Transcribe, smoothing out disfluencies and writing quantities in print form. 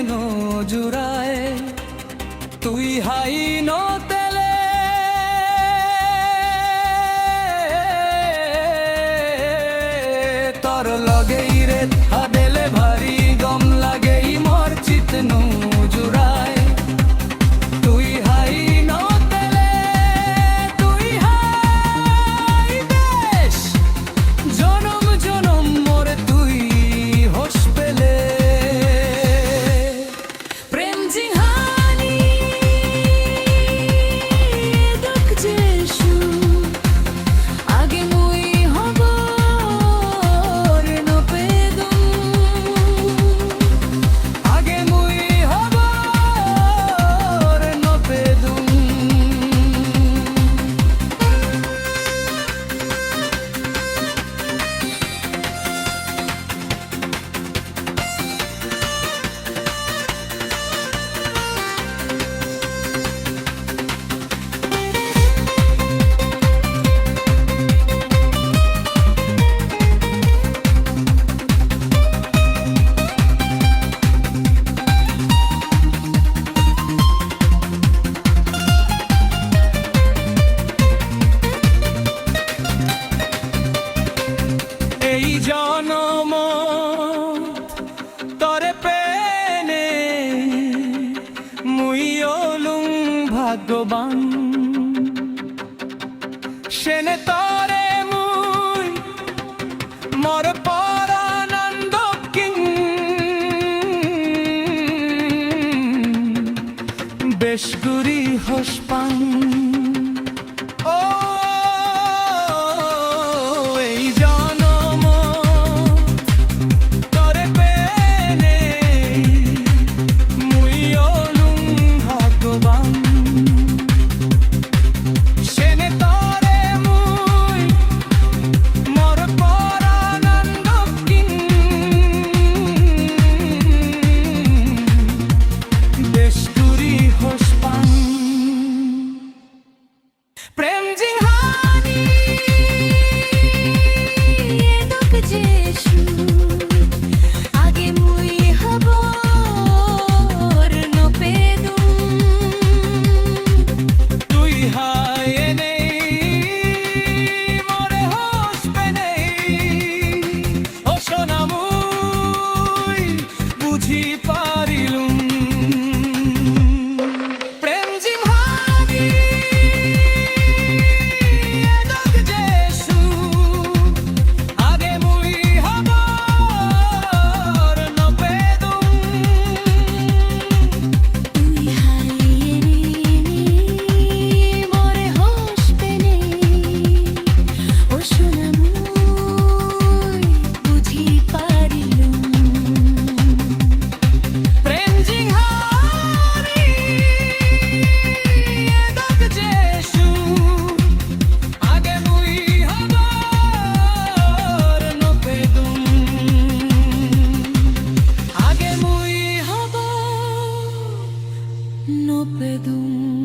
no जुराए तुई high no तेले तोर लगे रे हादेले भारी गम लागे मोर चित नो जुराए तुई हाई नो तेले तुई हाई देश जनम जनम मोर तुई होश पेले प्रेम जिहानी दुख जेशु आगे मुई हबर न पेदुम आगे मुई हबर न पेदुम এই জনম তরে পেনে মুই ওলুম ভাগ্যবান সেনে তরে মুই মর পরানন্দ কিং বেশগুরি হসপাং ও এই জনম তরে পেনে মুই ওলুম ভাগ্যবান সেনে তরে মুই মর পরানন্দ কিং বেশগুরি হসপাং প্রেম জিহানি দুঃখ যেশু আগে মুই হবর ন পেদুম তুই হায় নেই মরে হসবে নেই ও সোনা মুই বুঝি পারিলুম প্রেম জিহানি দুঃখ যেশু আগে মুই হবর ন পেদুম তুই হারিয়ে মরে হসবে নেই ও সোনা মুই বুঝি পারিলুম প্রেম জিহানি দুঃখ যেশু আগে মুই হবর ন পেদুম আগে মুই হবর ন পেদুম